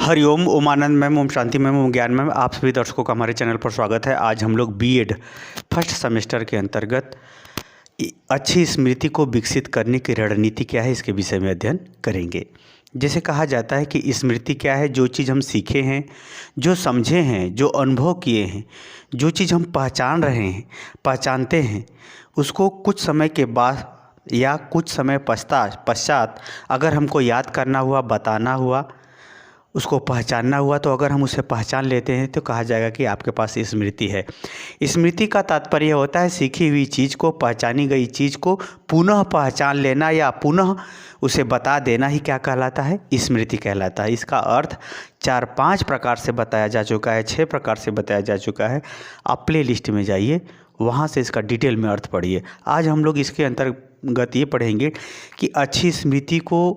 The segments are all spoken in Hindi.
हरिओम, ओमानंद मैम, ओम शांति मैम, ओम ज्ञान मैम, आप सभी दर्शकों का हमारे चैनल पर स्वागत है। आज हम लोग बीएड फर्स्ट सेमेस्टर के अंतर्गत अच्छी स्मृति को विकसित करने की रणनीति क्या है, इसके विषय में अध्ययन करेंगे। जैसे कहा जाता है कि स्मृति क्या है, जो चीज़ हम सीखे हैं, जो समझे हैं, जो अनुभव किए हैं, जो चीज़ हम पहचान रहे हैं, पहचानते हैं, उसको कुछ समय के बाद या कुछ समय पश्चात अगर हमको याद करना हुआ, बताना हुआ, उसको पहचानना हुआ, तो अगर हम उसे पहचान लेते हैं तो कहा जाएगा कि आपके पास स्मृति है। स्मृति का तात्पर्य होता है सीखी हुई चीज़ को, पहचानी गई चीज़ को पुनः पहचान लेना या पुनः उसे बता देना ही क्या कहलाता है, स्मृति कहलाता है। इसका अर्थ 4-5 प्रकार से बताया जा चुका है, 6 प्रकार से बताया जा चुका है। आप प्ले लिस्ट में जाइए, वहाँ से इसका डिटेल में अर्थ पढ़िए। आज हम लोग इसके अंतर्गत ये पढ़ेंगे कि अच्छी स्मृति को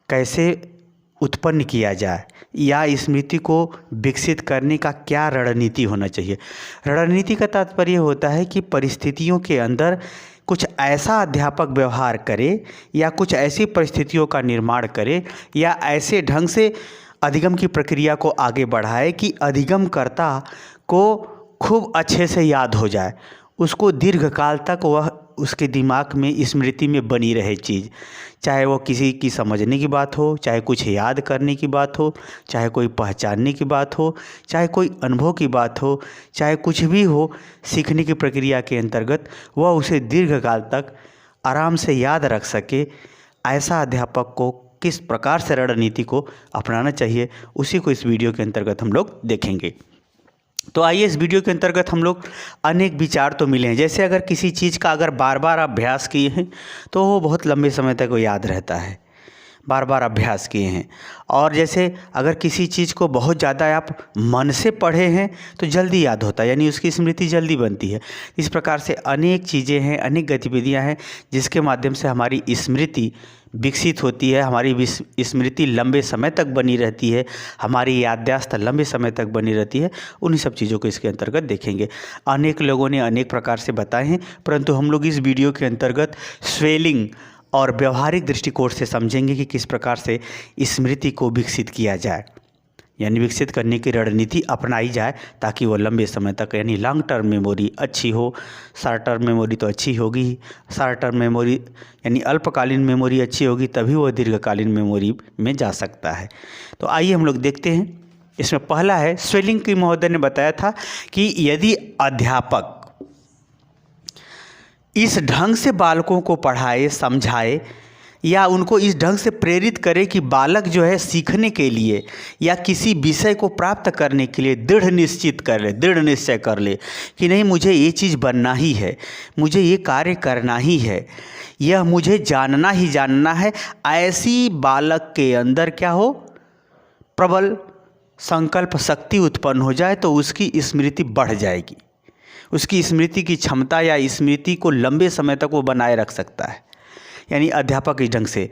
कैसे उत्पन्न किया जाए या स्मृति को विकसित करने का क्या रणनीति होना चाहिए। रणनीति का तात्पर्य होता है कि परिस्थितियों के अंदर कुछ ऐसा अध्यापक व्यवहार करे या कुछ ऐसी परिस्थितियों का निर्माण करे या ऐसे ढंग से अधिगम की प्रक्रिया को आगे बढ़ाए कि अधिगमकर्ता को खूब अच्छे से याद हो जाए, उसको दीर्घकाल तक वह उसके दिमाग में स्मृति में बनी रहे चीज़। चाहे वो किसी की समझने की बात हो, चाहे कुछ याद करने की बात हो, चाहे कोई पहचानने की बात हो, चाहे कोई अनुभव की बात हो, चाहे कुछ भी हो, सीखने की प्रक्रिया के अंतर्गत वह उसे दीर्घकाल तक आराम से याद रख सके। ऐसा अध्यापक को किस प्रकार से रणनीति को अपनाना चाहिए, उसी को इस वीडियो के अंतर्गत हम लोग देखेंगे। तो आइए, इस वीडियो के अंतर्गत हम लोग अनेक विचार तो मिले हैं। जैसे अगर किसी चीज़ का अगर बार बार अभ्यास किए हैं तो वो बहुत लंबे समय तक वो याद रहता है, बार बार अभ्यास किए हैं। और जैसे अगर किसी चीज़ को बहुत ज़्यादा आप मन से पढ़े हैं तो जल्दी याद होता है, यानी उसकी स्मृति जल्दी बनती है। इस प्रकार से अनेक चीज़ें हैं, अनेक गतिविधियां हैं जिसके माध्यम से हमारी स्मृति विकसित होती है, हमारी स्मृति लंबे समय तक बनी रहती है, हमारी याददाश्त लंबे समय तक बनी रहती है। उन्हीं सब चीज़ों को इसके अंतर्गत देखेंगे। अनेक लोगों ने अनेक प्रकार से बताए हैं, परंतु हम लोग इस वीडियो के अंतर्गत स्वेलिंग और व्यवहारिक दृष्टिकोण से समझेंगे कि किस प्रकार से स्मृति को विकसित किया जाए, यानी विकसित करने की रणनीति अपनाई जाए ताकि वो लंबे समय तक, यानी लॉन्ग टर्म मेमोरी अच्छी हो। शॉर्ट टर्म मेमोरी तो अच्छी होगी ही, शॉर्ट टर्म मेमोरी यानी अल्पकालीन मेमोरी अच्छी होगी, तभी वो दीर्घकालीन मेमोरी में जा सकता है। तो आइए हम लोग देखते हैं। इसमें पहला है, स्वेलिंग की महोदय ने बताया था कि यदि अध्यापक इस ढंग से बालकों को पढ़ाए, समझाए या उनको इस ढंग से प्रेरित करे कि बालक जो है सीखने के लिए या किसी विषय को प्राप्त करने के लिए दृढ़ निश्चय कर ले कि नहीं, मुझे ये चीज़ बनना ही है, मुझे ये कार्य करना ही है, यह मुझे जानना ही जानना है। ऐसी बालक के अंदर क्या हो, प्रबल संकल्प शक्ति उत्पन्न हो जाए तो उसकी स्मृति बढ़ जाएगी। उसकी स्मृति की क्षमता या स्मृति को लंबे समय तक वो बनाए रख सकता है। यानी अध्यापक इस ढंग से,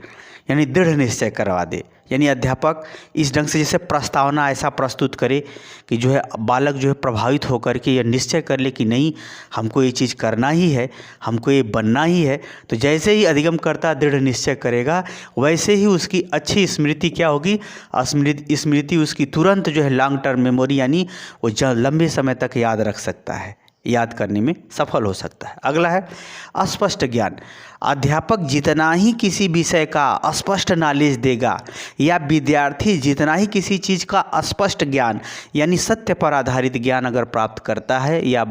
यानी दृढ़ निश्चय करवा दे, यानी अध्यापक इस ढंग से जैसे प्रस्तावना ऐसा प्रस्तुत करे कि जो है बालक जो है प्रभावित होकर के यह निश्चय कर ले कि नहीं, हमको ये चीज़ करना ही है, हमको ये बनना ही है। तो जैसे ही अधिगमकर्ता दृढ़ निश्चय करेगा वैसे ही उसकी अच्छी स्मृति क्या होगी, स्मृति उसकी तुरंत जो है लॉन्ग टर्म मेमोरी, यानी वो लंबे समय तक याद रख सकता है, याद करने में सफल हो सकता है। अगला है अस्पष्ट ज्ञान। अध्यापक जितना ही किसी विषय का स्पष्ट नॉलेज देगा या विद्यार्थी जितना ही किसी चीज़ का स्पष्ट ज्ञान यानी सत्य पर आधारित ज्ञान अगर प्राप्त करता है या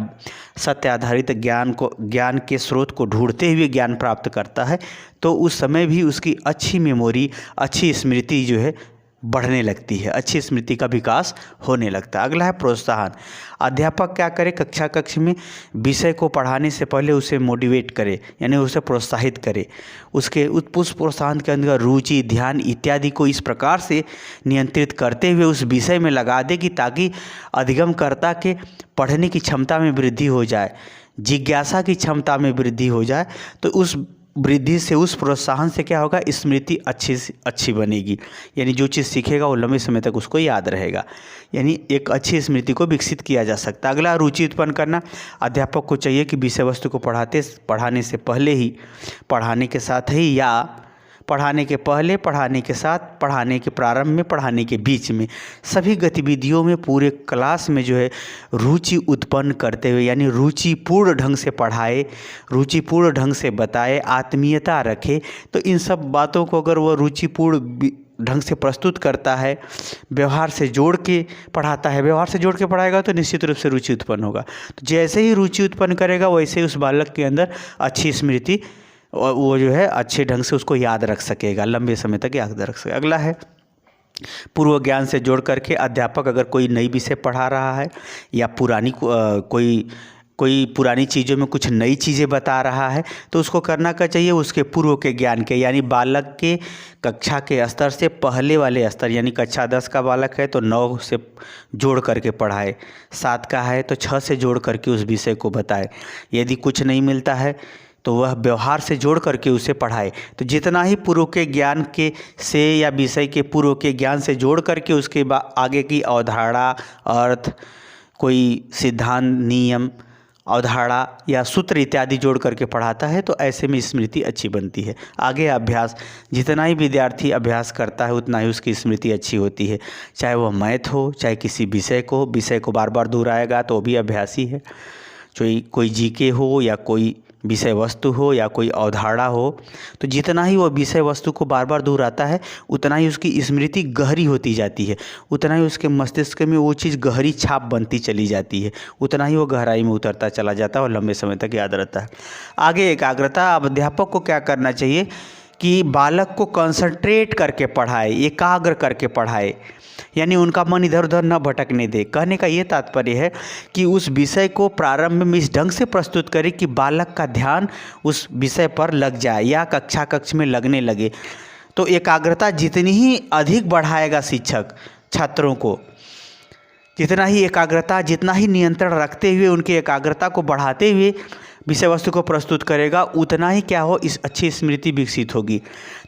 सत्य आधारित ज्ञान के स्रोत को ढूंढते हुए ज्ञान प्राप्त करता है, तो उस समय भी उसकी अच्छी मेमोरी, अच्छी स्मृति जो है बढ़ने लगती है, अच्छी स्मृति का विकास होने लगता है। अगला है प्रोत्साहन। अध्यापक क्या करे, कक्ष में विषय को पढ़ाने से पहले उसे मोटिवेट करे, यानी उसे प्रोत्साहित करे, उसके उस प्रोत्साहन के अंदर रुचि, ध्यान इत्यादि को इस प्रकार से नियंत्रित करते हुए उस विषय में लगा दे कि ताकि अधिगमकर्ता के पढ़ने की क्षमता में वृद्धि हो जाए, जिज्ञासा की क्षमता में वृद्धि हो जाए। तो उस वृद्धि से, उस प्रोत्साहन से क्या होगा, स्मृति अच्छी बनेगी, यानी जो चीज़ सीखेगा वो लंबे समय तक उसको याद रहेगा, यानी एक अच्छी स्मृति को विकसित किया जा सकता है। अगला, रुचि उत्पन्न करना। अध्यापक को चाहिए कि विषय वस्तु को पढ़ाने से पहले ही, पढ़ाने के साथ ही या पढ़ाने के पहले, पढ़ाने के साथ, पढ़ाने के प्रारंभ में, पढ़ाने के बीच में, सभी गतिविधियों में पूरे क्लास में जो है रुचि उत्पन्न करते हुए, यानी रुचिपूर्ण ढंग से पढ़ाए, रुचिपूर्ण ढंग से बताए, आत्मीयता रखे। तो इन सब बातों को अगर वह रुचिपूर्ण ढंग से प्रस्तुत करता है, व्यवहार से जोड़ के पढ़ाता है, व्यवहार से जोड़ के पढ़ाएगा तो निश्चित रूप से रुचि उत्पन्न होगा। तो जैसे ही रुचि उत्पन्न करेगा वैसे ही उस बालक के अंदर अच्छी स्मृति, वो जो है अच्छे ढंग से उसको याद रख सकेगा, लंबे समय तक याद रख सकेगा। अगला है पूर्व ज्ञान से जोड़ करके अध्यापक अगर कोई नई विषय पढ़ा रहा है या पुरानी कोई पुरानी चीज़ों में कुछ नई चीज़ें बता रहा है तो उसको करना क्या चाहिए, उसके पूर्व के ज्ञान के, यानी बालक के कक्षा के स्तर से पहले वाले स्तर, यानी कक्षा 10 का बालक है तो 9 से जोड़ करके पढ़ाए, 7 का है तो 6 से जोड़ करके उस विषय को बताए। यदि कुछ नहीं मिलता है तो वह व्यवहार से जोड़ करके उसे पढ़ाए। तो जितना ही पूर्व के ज्ञान के से या विषय के पूर्व के ज्ञान से जोड़ करके उसके आगे की अवधारणा, अर्थ, कोई सिद्धांत, नियम, अवधारणा या सूत्र इत्यादि जोड़ करके पढ़ाता है तो ऐसे में स्मृति अच्छी बनती है। आगे अभ्यास, जितना ही विद्यार्थी अभ्यास करता है उतना ही उसकी स्मृति अच्छी होती है, चाहे वह मैथ हो, चाहे किसी विषय को बार बार दोहराएगा तो भी अभ्यास ही है। कोई जीके हो या कोई विषय वस्तु हो या कोई अवधारणा हो, तो जितना ही वो विषय वस्तु को बार बार दोहराता है उतना ही उसकी स्मृति गहरी होती जाती है, उतना ही उसके मस्तिष्क में वो चीज़ गहरी छाप बनती चली जाती है, उतना ही वो गहराई में उतरता चला जाता है और लंबे समय तक याद रहता है। आगे एकाग्रता। अब अध्यापक को क्या करना चाहिए कि बालक को कंसंट्रेट करके पढ़ाए, एकाग्र करके पढ़ाए, यानी उनका मन इधर उधर न भटकने दे। कहने का ये तात्पर्य है कि उस विषय को प्रारंभ में इस ढंग से प्रस्तुत करें कि बालक का ध्यान उस विषय पर लग जाए या कक्ष में लगने लगे। तो एकाग्रता जितनी ही अधिक बढ़ाएगा शिक्षक छात्रों को, जितना ही एकाग्रता, जितना ही नियंत्रण रखते हुए उनकी एकाग्रता को बढ़ाते हुए विषय वस्तु को प्रस्तुत करेगा, उतना ही क्या हो, इस अच्छी स्मृति विकसित होगी।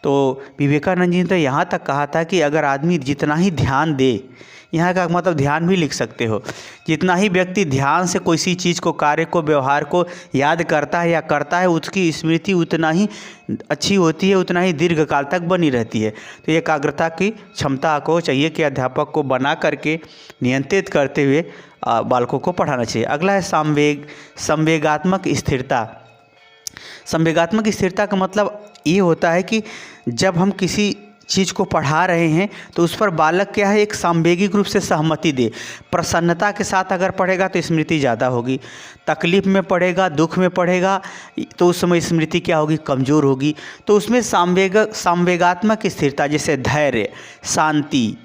तो विवेकानंद जी ने तो यहाँ तक कहा था कि अगर आदमी जितना ही ध्यान दे, यहाँ का मतलब ध्यान भी लिख सकते हो, जितना ही व्यक्ति ध्यान से कोई चीज़ को, कार्य को, व्यवहार को याद करता है या करता है, उसकी स्मृति उतना ही अच्छी होती है, उतना ही दीर्घ काल तक बनी रहती है। तो एकाग्रता की क्षमता को चाहिए कि अध्यापक को बना करके नियंत्रित करते हुए बालकों को पढ़ाना चाहिए। अगला है संवेगात्मक स्थिरता। संवेगात्मक स्थिरता का मतलब ये होता है कि जब हम किसी चीज़ को पढ़ा रहे हैं तो उस पर बालक क्या है, एक सांवेगिक रूप से सहमति दे। प्रसन्नता के साथ अगर पढ़ेगा तो स्मृति ज़्यादा होगी, तकलीफ में पढ़ेगा, दुख में पढ़ेगा तो उस समय स्मृति क्या होगी, कमज़ोर होगी। तो उसमें संवेगात्मक स्थिरता, जैसे धैर्य, शांति,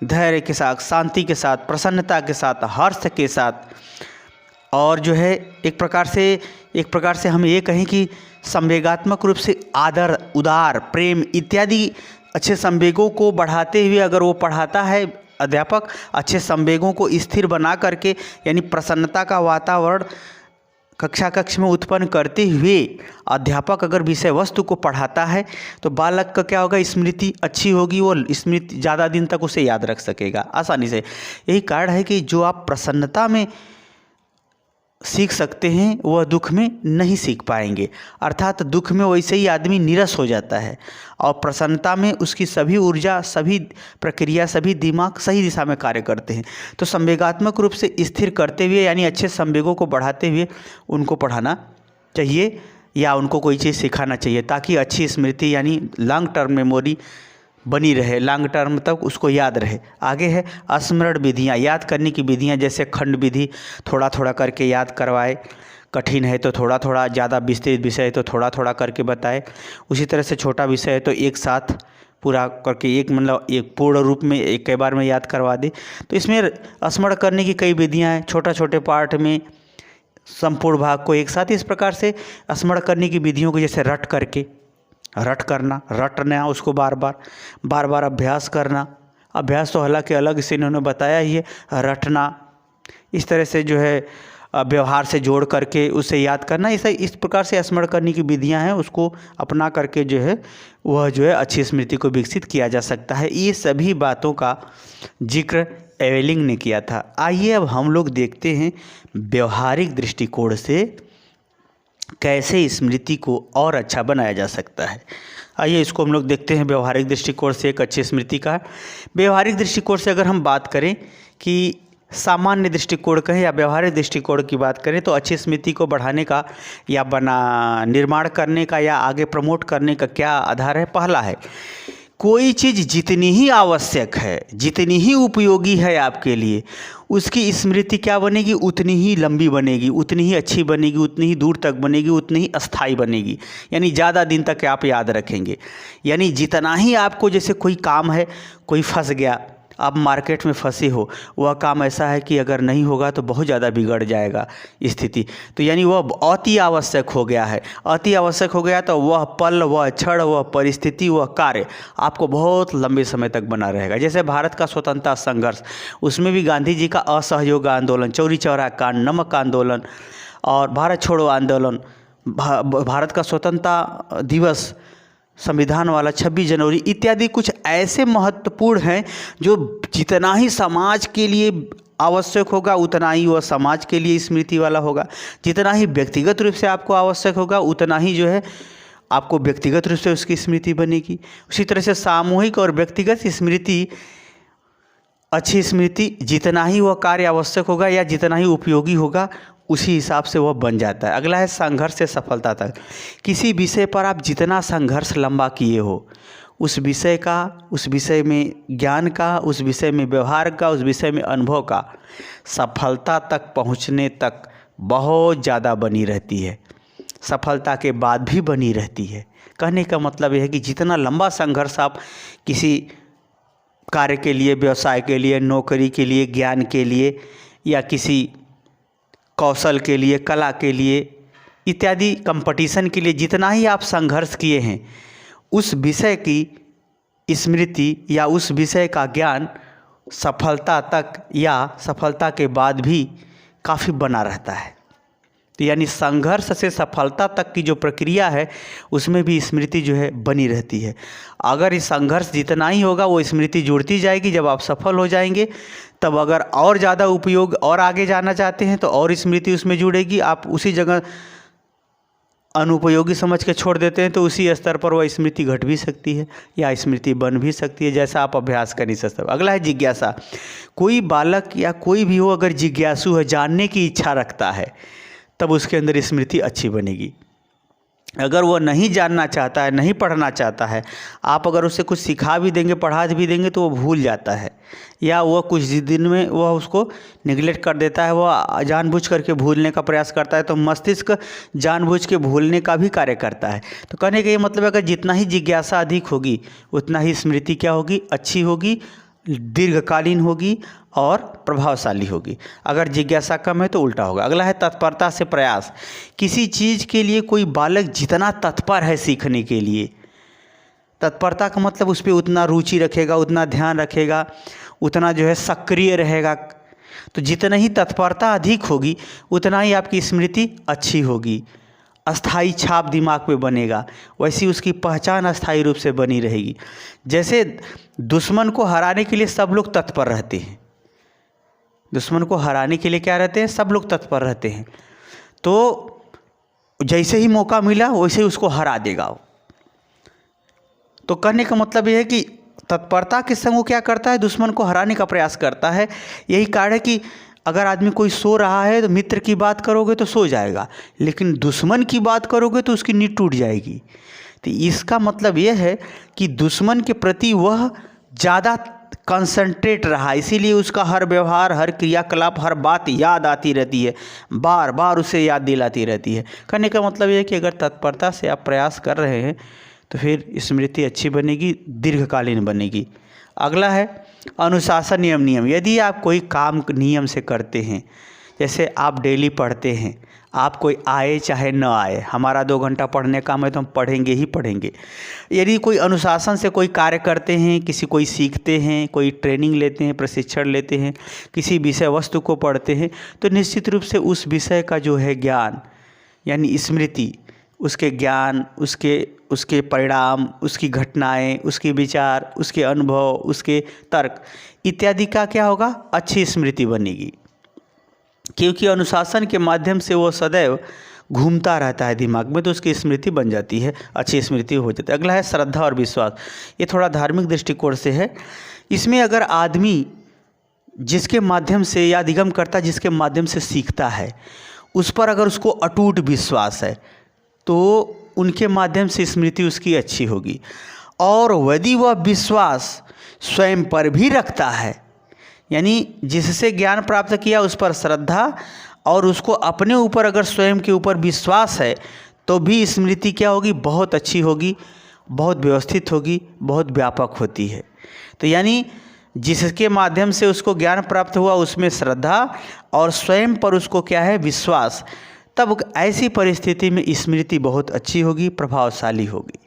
धैर्य के साथ, शांति के साथ, प्रसन्नता के साथ, हर्ष के साथ, और जो है एक प्रकार से हम ये कहें कि संवेगात्मक रूप से आदर, उदार, प्रेम इत्यादि अच्छे संवेगों को बढ़ाते हुए अगर वो पढ़ाता है अध्यापक, अच्छे संवेगों को स्थिर बना करके, यानी प्रसन्नता का वातावरण कक्ष में उत्पन्न करते हुए अध्यापक अगर विषय वस्तु को पढ़ाता है तो बालक का क्या होगा, स्मृति अच्छी होगी, वो स्मृति ज़्यादा दिन तक उसे याद रख सकेगा आसानी से। यही कारण है कि जो आप प्रसन्नता में सीख सकते हैं वह दुख में नहीं सीख पाएंगे, अर्थात दुख में वैसे ही आदमी नीरस हो जाता है और प्रसन्नता में उसकी सभी ऊर्जा, सभी प्रक्रिया, सभी दिमाग सही दिशा में कार्य करते हैं। तो संवेगात्मक रूप से स्थिर करते हुए, यानी अच्छे संवेगों को बढ़ाते हुए उनको पढ़ाना चाहिए या उनको कोई चीज़ सिखाना चाहिए, ताकि अच्छी स्मृति यानी लॉन्ग टर्म मेमोरी बनी रहे, लॉन्ग टर्म तक उसको याद रहे। आगे है स्मरण विधियाँ, याद करने की विधियाँ, जैसे खंड विधि, थोड़ा थोड़ा करके याद करवाए, कठिन है तो थोड़ा थोड़ा, ज़्यादा विस्तृत विषय है तो थोड़ा थोड़ा करके बताए। उसी तरह से छोटा विषय है तो एक साथ पूरा करके एक पूर्ण रूप में एक बार में याद करवा दे। तो इसमें स्मरण करने की कई विधियाँ हैं, छोटा छोटे पार्ट में संपूर्ण भाग को एक साथ। इस प्रकार से स्मरण करने की विधियों को जैसे रटना, उसको बार बार अभ्यास करना। अभ्यास तो हालांकि अलग से इन्होंने बताया ही है, रटना, इस तरह से जो है व्यवहार से जोड़ करके उसे याद करना, इस प्रकार से स्मरण करने की विधियां हैं, उसको अपना करके जो है वह जो है अच्छी स्मृति को विकसित किया जा सकता है। ये सभी बातों का जिक्र एवेलिंग ने किया था। आइए अब हम लोग देखते हैं व्यवहारिक दृष्टिकोण से कैसे स्मृति को और अच्छा बनाया जा सकता है। आइए इसको हम लोग देखते हैं व्यवहारिक दृष्टिकोण से एक अच्छी स्मृति का। व्यवहारिक दृष्टिकोण से अगर हम बात करें कि सामान्य दृष्टिकोण कहें या व्यवहारिक दृष्टिकोण की बात करें तो अच्छी स्मृति को बढ़ाने का या निर्माण करने का या आगे प्रमोट करने का क्या आधार है। पहला है, कोई चीज़ जितनी ही आवश्यक है, जितनी ही उपयोगी है आपके लिए, उसकी स्मृति क्या बनेगी, उतनी ही लंबी बनेगी, उतनी ही अच्छी बनेगी, उतनी ही दूर तक बनेगी, उतनी ही अस्थायी बनेगी, यानी ज़्यादा दिन तक आप याद रखेंगे। यानी जितना ही आपको, जैसे कोई काम है, कोई फंस गया, आप मार्केट में फंसे हो, वह काम ऐसा है कि अगर नहीं होगा तो बहुत ज़्यादा बिगड़ जाएगा स्थिति, तो यानी वह अति आवश्यक हो गया है। अति आवश्यक हो गया तो वह पल, वह क्षण, वह परिस्थिति, वह कार्य आपको बहुत लंबे समय तक बना रहेगा। जैसे भारत का स्वतंत्रता संघर्ष, उसमें भी गांधी जी का असहयोग आंदोलन, चौरी चौरा कांड, नमक आंदोलन और भारत छोड़ो आंदोलन, भारत का स्वतंत्रता दिवस, संविधान वाला 26 जनवरी इत्यादि कुछ ऐसे महत्वपूर्ण हैं जो जितना ही समाज के लिए आवश्यक होगा उतना ही वह समाज के लिए स्मृति वाला होगा, जितना ही व्यक्तिगत रूप से आपको आवश्यक होगा उतना ही जो है आपको व्यक्तिगत रूप से उसकी स्मृति बनेगी। उसी तरह से सामूहिक और व्यक्तिगत स्मृति, अच्छी स्मृति जितना ही वह कार्य आवश्यक होगा या जितना ही उपयोगी होगा उसी हिसाब से वह बन जाता है। अगला है संघर्ष से सफलता तक। किसी विषय पर आप जितना संघर्ष लंबा किए हो, उस विषय का, उस विषय में ज्ञान का, उस विषय में व्यवहार का, उस विषय में अनुभव का सफलता तक पहुंचने तक बहुत ज़्यादा बनी रहती है, सफलता के बाद भी बनी रहती है। कहने का मतलब यह है कि जितना लंबा संघर्ष आप किसी कार्य के लिए, व्यवसाय के लिए, नौकरी के लिए, ज्ञान के लिए या किसी कौशल के लिए, कला के लिए इत्यादि कंपटीशन के लिए जितना ही आप संघर्ष किए हैं, उस विषय की स्मृति या उस विषय का ज्ञान सफलता तक या सफलता के बाद भी काफ़ी बना रहता है। तो यानी संघर्ष से सफलता तक की जो प्रक्रिया है उसमें भी स्मृति जो है बनी रहती है। अगर इस संघर्ष जितना ही होगा वो स्मृति जुड़ती जाएगी। जब आप सफल हो जाएंगे तब अगर और ज़्यादा उपयोग और आगे जाना चाहते हैं तो और स्मृति उसमें जुड़ेगी। आप उसी जगह अनुपयोगी समझ के छोड़ देते हैं तो उसी स्तर पर वह स्मृति घट भी सकती है या स्मृति बन भी सकती है, जैसा आप अभ्यास कर नहीं सकते। अगला है जिज्ञासा। कोई बालक या कोई भी हो अगर जिज्ञासु है, जानने की इच्छा रखता है, तब उसके अंदर स्मृति अच्छी बनेगी। अगर वो नहीं जानना चाहता है, नहीं पढ़ना चाहता है, आप अगर उसे कुछ सिखा भी देंगे, पढ़ा भी देंगे तो वो भूल जाता है या वह कुछ दिन में वह उसको निगलेक्ट कर देता है, वह जानबूझ करके भूलने का प्रयास करता है। तो मस्तिष्क जानबूझ के भूलने का भी कार्य करता है। तो कहने का ये मतलब अगर जितना ही जिज्ञासा अधिक होगी उतना ही स्मृति क्या होगी, अच्छी होगी, दीर्घकालीन होगी और प्रभावशाली होगी। अगर जिज्ञासा कम है तो उल्टा होगा। अगला है तत्परता से प्रयास। किसी चीज़ के लिए कोई बालक जितना तत्पर है सीखने के लिए, तत्परता का मतलब उस पर उतना रुचि रखेगा, उतना ध्यान रखेगा, उतना जो है सक्रिय रहेगा। तो जितना ही तत्परता अधिक होगी उतना ही आपकी स्मृति अच्छी होगी, अस्थाई छाप दिमाग में बनेगा, वैसी उसकी पहचान अस्थाई रूप से बनी रहेगी। जैसे दुश्मन को हराने के लिए सब लोग तत्पर रहते हैं, दुश्मन को हराने के लिए क्या रहते हैं, सब लोग तत्पर रहते हैं। तो जैसे ही मौका मिला वैसे ही उसको हरा देगा। तो कहने का मतलब यह है कि तत्परता के संग वो क्या करता है, दुश्मन को हराने का प्रयास करता है। यही कारण है कि अगर आदमी कोई सो रहा है तो मित्र की बात करोगे तो सो जाएगा, लेकिन दुश्मन की बात करोगे तो उसकी नींद टूट जाएगी। तो इसका मतलब यह है कि दुश्मन के प्रति वह ज़्यादा कंसंट्रेट रहा, इसीलिए उसका हर व्यवहार, हर क्रियाकलाप, हर बात याद आती रहती है, बार बार उसे याद दिलाती रहती है। कहने का मतलब यह है कि अगर तत्परता से आप प्रयास कर रहे हैं तो फिर स्मृति अच्छी बनेगी, दीर्घकालीन बनेगी। अगला है अनुशासन, नियम। यदि आप कोई काम नियम से करते हैं, जैसे आप डेली पढ़ते हैं, आप कोई आए चाहे न आए, हमारा 2 घंटा पढ़ने का है तो हम पढ़ेंगे ही पढ़ेंगे। यदि कोई अनुशासन से कोई कार्य करते हैं, कोई सीखते हैं, कोई ट्रेनिंग लेते हैं, प्रशिक्षण लेते हैं, किसी विषय वस्तु को पढ़ते हैं, तो निश्चित रूप से उस विषय का जो है ज्ञान यानी स्मृति, उसके ज्ञान, उसके परिणाम, उसकी घटनाएं, उसके विचार, उसके अनुभव, उसके तर्क इत्यादि का क्या होगा, अच्छी स्मृति बनेगी। क्योंकि अनुशासन के माध्यम से वो सदैव घूमता रहता है दिमाग में, तो उसकी स्मृति बन जाती है, अच्छी स्मृति हो जाती है। अगला है श्रद्धा और विश्वास। ये थोड़ा धार्मिक दृष्टिकोण से है। इसमें अगर आदमी जिसके माध्यम से या अधिगमकर्ता जिसके माध्यम से सीखता है उस पर अगर उसको अटूट विश्वास है तो उनके माध्यम से स्मृति उसकी अच्छी होगी। और यदि वह विश्वास स्वयं पर भी रखता है, यानी जिससे ज्ञान प्राप्त किया उस पर श्रद्धा और उसको अपने ऊपर अगर स्वयं के ऊपर विश्वास है, तो भी स्मृति क्या होगी, बहुत अच्छी होगी, बहुत व्यवस्थित होगी, बहुत व्यापक होती है। तो यानी जिसके माध्यम से उसको ज्ञान प्राप्त हुआ उसमें श्रद्धा और स्वयं पर उसको क्या है, विश्वास, तब ऐसी परिस्थिति में स्मृति बहुत अच्छी होगी, प्रभावशाली होगी।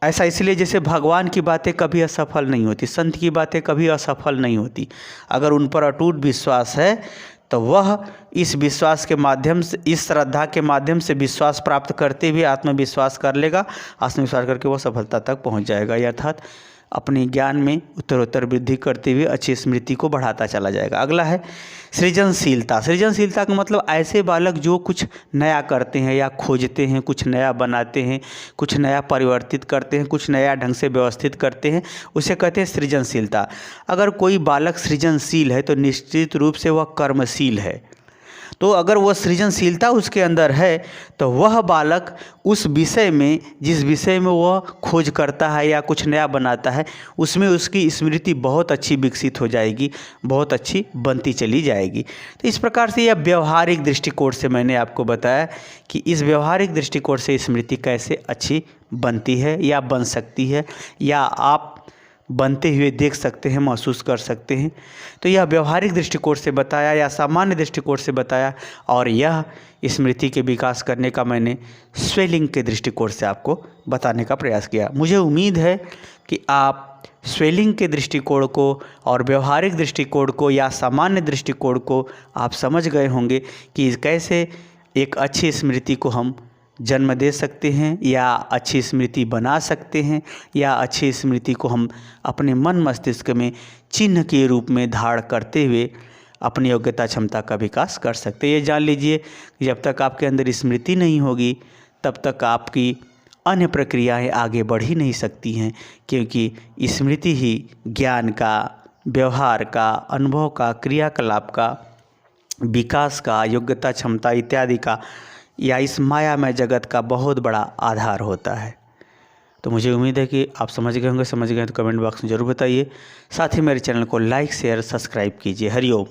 ऐसा इसलिए जैसे भगवान की बातें कभी असफल नहीं होती, संत की बातें कभी असफल नहीं होती। अगर उन पर अटूट विश्वास है तो वह इस विश्वास के माध्यम से, इस श्रद्धा के माध्यम से विश्वास प्राप्त करते हुए आत्मविश्वास कर लेगा। आत्मविश्वास करके वह सफलता तक पहुंच जाएगा, अर्थात अपने ज्ञान में उत्तरोत्तर वृद्धि करते हुए अच्छी स्मृति को बढ़ाता चला जाएगा। अगला है सृजनशीलता। सृजनशीलता का मतलब ऐसे बालक जो कुछ नया करते हैं या खोजते हैं, कुछ नया बनाते हैं, कुछ नया परिवर्तित करते हैं, कुछ नया ढंग से व्यवस्थित करते हैं, उसे कहते हैं सृजनशीलता। अगर कोई बालक सृजनशील है तो निश्चित रूप से वह कर्मशील है। तो अगर वह सृजनशीलता उसके अंदर है तो वह बालक उस विषय में, जिस विषय में वह खोज करता है या कुछ नया बनाता है, उसमें उसकी स्मृति बहुत अच्छी विकसित हो जाएगी, बहुत अच्छी बनती चली जाएगी। तो इस प्रकार से यह व्यवहारिक दृष्टिकोण से मैंने आपको बताया कि इस व्यवहारिक दृष्टिकोण से स्मृति कैसे अच्छी बनती है या बन सकती है, या आप बनते हुए देख सकते हैं, महसूस कर सकते हैं। तो यह व्यवहारिक दृष्टिकोण से बताया या सामान्य दृष्टिकोण से बताया, और यह स्मृति के विकास करने का मैंने स्वेलिंग के दृष्टिकोण से आपको बताने का प्रयास किया। मुझे उम्मीद है कि आप स्वेलिंग के दृष्टिकोण को और व्यवहारिक दृष्टिकोण को या सामान्य दृष्टिकोण को आप समझ गए होंगे कि कैसे एक अच्छी स्मृति को हम जन्म दे सकते हैं या अच्छी स्मृति बना सकते हैं, या अच्छी स्मृति को हम अपने मन मस्तिष्क में चिन्ह के रूप में धारण करते हुए अपनी योग्यता क्षमता का विकास कर सकते हैं। ये जान लीजिए कि जब तक आपके अंदर स्मृति नहीं होगी तब तक आपकी अन्य प्रक्रियाएं आगे बढ़ ही नहीं सकती हैं, क्योंकि स्मृति ही ज्ञान का, व्यवहार का, अनुभव का, क्रियाकलाप का, विकास का, योग्यता क्षमता इत्यादि का, या इस मायामय जगत का बहुत बड़ा आधार होता है। तो मुझे उम्मीद है कि आप समझ गए होंगे। समझ गए तो कमेंट बॉक्स में ज़रूर बताइए। साथ ही मेरे चैनल को लाइक, शेयर, सब्सक्राइब कीजिए। हरिओम।